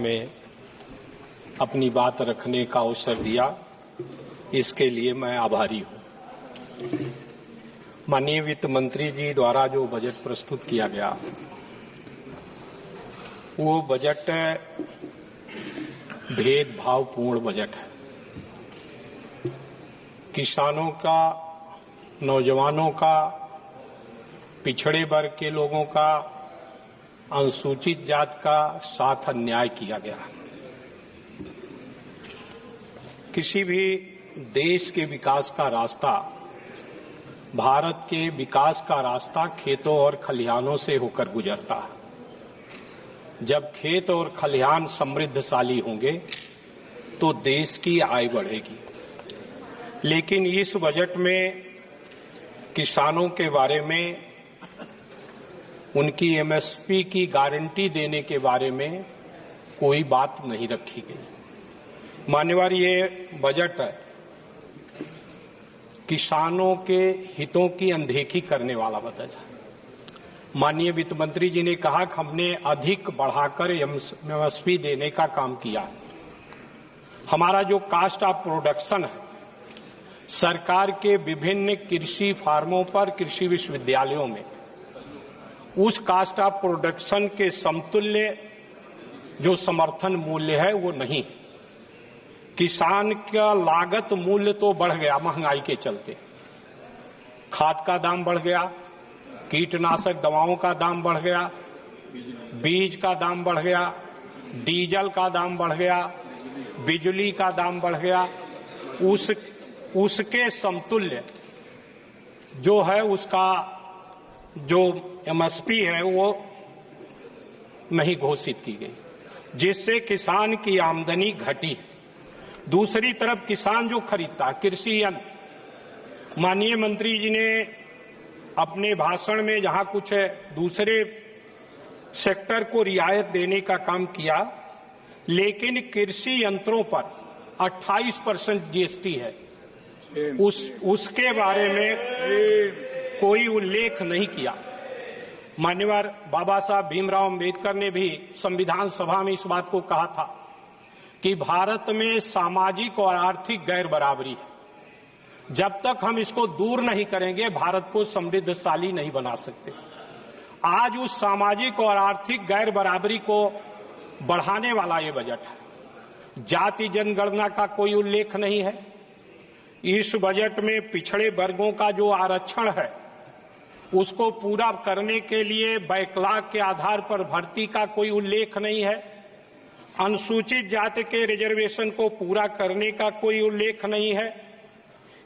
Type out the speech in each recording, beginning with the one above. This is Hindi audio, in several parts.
में अपनी बात रखने का अवसर दिया, इसके लिए मैं आभारी हूं। माननीय वित्त मंत्री जी द्वारा जो बजट प्रस्तुत किया गया, वो बजट भेदभावपूर्ण बजट है। किसानों का, नौजवानों का, पिछड़े वर्ग के लोगों का, अनुसूचित जाति का साथ अन्याय किया गया। किसी भी देश के विकास का रास्ता, भारत के विकास का रास्ता खेतों और खलिहानों से होकर गुजरता है। जब खेत और खलिहान समृद्धशाली होंगे तो देश की आय बढ़ेगी। लेकिन इस बजट में किसानों के बारे में, उनकी एमएसपी की गारंटी देने के बारे में कोई बात नहीं रखी गई। मान्यवर, ये बजट किसानों के हितों की अनदेखी करने वाला बजट है। माननीय वित्त मंत्री जी ने कहा कि हमने अधिक बढ़ाकर एमएसपी देने का काम किया। हमारा जो कास्ट ऑफ प्रोडक्शन है, सरकार के विभिन्न कृषि फार्मों पर, कृषि विश्वविद्यालयों में उस कास्ट ऑफ प्रोडक्शन के समतुल्य जो समर्थन मूल्य है वो नहीं। किसान का लागत मूल्य तो बढ़ गया महंगाई के चलते। खाद का दाम बढ़ गया, कीटनाशक दवाओं का दाम बढ़ गया, बीज का दाम बढ़ गया, डीजल का दाम बढ़ गया, बिजली का दाम बढ़ गया। उसके समतुल्य जो है, उसका जो एमएसपी है वो नहीं घोषित की गई, जिससे किसान की आमदनी घटी। दूसरी तरफ किसान जो खरीदता कृषि यंत्र, माननीय मंत्री जी ने अपने भाषण में जहां कुछ दूसरे सेक्टर को रियायत देने का काम किया, लेकिन कृषि यंत्रों पर 28% जीएसटी है, उसके बारे में कोई उल्लेख नहीं किया। मान्यवर बाबा साहब भीमराव अंबेडकर ने भी संविधान सभा में इस बात को कहा था कि भारत में सामाजिक और आर्थिक गैर बराबरी है। जब तक हम इसको दूर नहीं करेंगे, भारत को समृद्धशाली नहीं बना सकते। आज उस सामाजिक और आर्थिक गैर बराबरी को बढ़ाने वाला ये बजट है। जाति जनगणना का कोई उल्लेख नहीं है। इस बजट में पिछड़े वर्गों का जो आरक्षण है, उसको पूरा करने के लिए बैकलॉग के आधार पर भर्ती का कोई उल्लेख नहीं है। अनुसूचित जाति के रिजर्वेशन को पूरा करने का कोई उल्लेख नहीं है।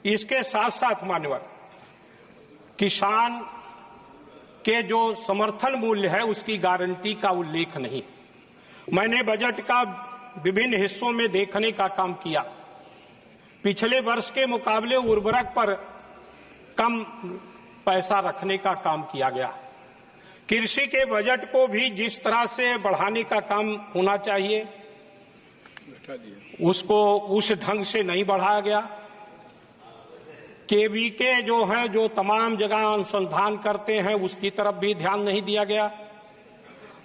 इसके साथ साथ मान्यवर, किसान के जो समर्थन मूल्य है उसकी गारंटी का उल्लेख नहीं। मैंने बजट का विभिन्न हिस्सों में देखने का काम किया। पिछले वर्ष के मुकाबले उर्वरक पर कम पैसा रखने का काम किया गया। कृषि के बजट को भी जिस तरह से बढ़ाने का काम होना चाहिए, उसको उस ढंग से नहीं बढ़ाया गया। केवीके जो है, जो तमाम जगह अनुसंधान करते हैं, उसकी तरफ भी ध्यान नहीं दिया गया।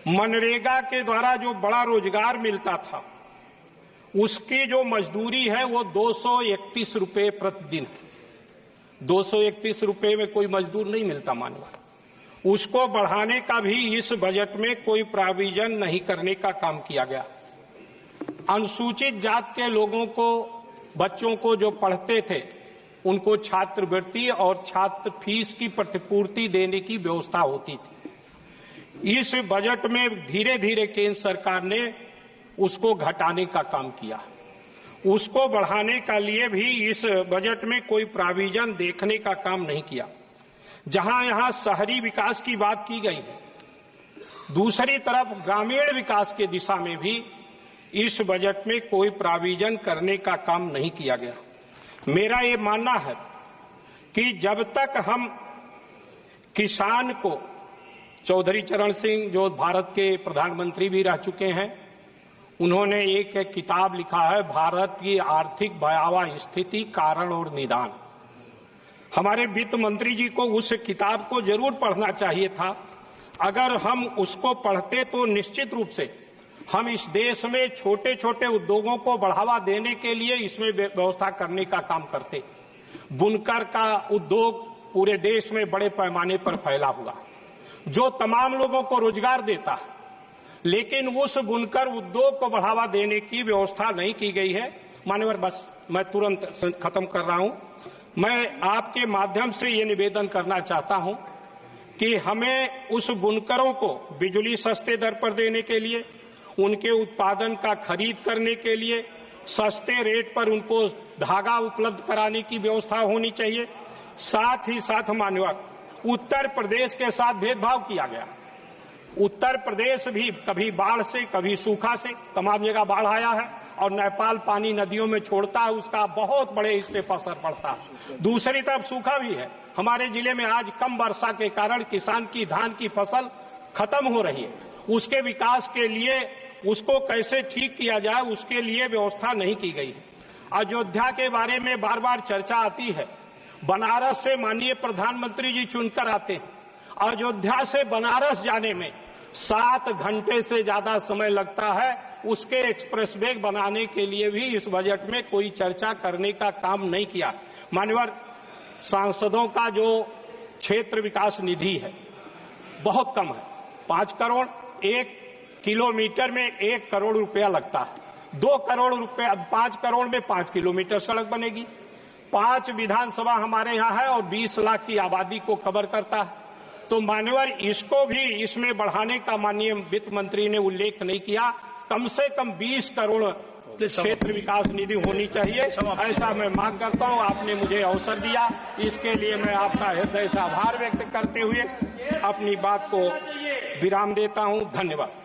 मनरेगा के द्वारा जो बड़ा रोजगार मिलता था, उसकी जो मजदूरी है वो 231 रुपए प्रतिदिन। 231 रुपए में कोई मजदूर नहीं मिलता मानवा। उसको बढ़ाने का भी इस बजट में कोई प्रोविजन नहीं करने का काम किया गया। अनुसूचित जाति के लोगों को, बच्चों को जो पढ़ते थे, उनको छात्रवृत्ति और छात्र फीस की प्रतिपूर्ति देने की व्यवस्था होती थी। इस बजट में धीरे धीरे केंद्र सरकार ने उसको घटाने का काम किया। उसको बढ़ाने का लिए भी इस बजट में कोई प्रोविजन देखने का काम नहीं किया। जहां यहां शहरी विकास की बात की गई है, दूसरी तरफ ग्रामीण विकास के दिशा में भी इस बजट में कोई प्रोविजन करने का काम नहीं किया गया। मेरा ये मानना है कि जब तक हम किसान को, चौधरी चरण सिंह जो भारत के प्रधानमंत्री भी रह चुके हैं, उन्होंने एक किताब लिखा है, भारत की आर्थिक भयावह स्थिति, कारण और निदान। हमारे वित्त मंत्री जी को उस किताब को जरूर पढ़ना चाहिए था। अगर हम उसको पढ़ते तो निश्चित रूप से हम इस देश में छोटे छोटे उद्योगों को बढ़ावा देने के लिए इसमें व्यवस्था करने का काम करते। बुनकर का उद्योग पूरे देश में बड़े पैमाने पर फैला हुआ, जो तमाम लोगों को रोजगार देता है, लेकिन उस बुनकर उद्योग को बढ़ावा देने की व्यवस्था नहीं की गई है। मान्यवर, बस मैं तुरंत खत्म कर रहा हूं। मैं आपके माध्यम से ये निवेदन करना चाहता हूं कि हमें उस बुनकरों को बिजली सस्ते दर पर देने के लिए, उनके उत्पादन का खरीद करने के लिए सस्ते रेट पर उनको धागा उपलब्ध कराने की व्यवस्था होनी चाहिए। साथ ही साथ मान्यवर, उत्तर प्रदेश के साथ भेदभाव किया गया। उत्तर प्रदेश भी कभी बाढ़ से, कभी सूखा से, तमाम जगह बाढ़ आया है और नेपाल पानी नदियों में छोड़ता है, उसका बहुत बड़े हिस्से पर असर पड़ता है। दूसरी तरफ सूखा भी है। हमारे जिले में आज कम वर्षा के कारण किसान की धान की फसल खत्म हो रही है। उसके विकास के लिए उसको कैसे ठीक किया जाए, उसके लिए व्यवस्था नहीं की गई है। अयोध्या के बारे में बार बार चर्चा आती है। बनारस से माननीय प्रधानमंत्री जी चुनकर आते हैं। अयोध्या से बनारस जाने में 7 घंटे से ज्यादा समय लगता है। उसके एक्सप्रेस वे बनाने के लिए भी इस बजट में कोई चर्चा करने का काम नहीं किया। मान्यवर, सांसदों का जो क्षेत्र विकास निधि है बहुत कम है। 5 करोड़, 1 किलोमीटर में 1 करोड़ रुपया लगता है। 2 करोड़ रुपया, 5 करोड़ में 5 किलोमीटर सड़क बनेगी। 5 विधानसभा हमारे यहाँ है और 20 लाख की आबादी को कवर करता है। तो मान्यवर, इसको भी इसमें बढ़ाने का माननीय वित्त मंत्री ने उल्लेख नहीं किया। कम से कम 20 करोड़ क्षेत्र विकास निधि होनी चाहिए, ऐसा मैं मांग करता हूं। आपने मुझे अवसर दिया, इसके लिए मैं आपका हृदय से आभार व्यक्त करते हुए अपनी बात को विराम देता हूं। धन्यवाद।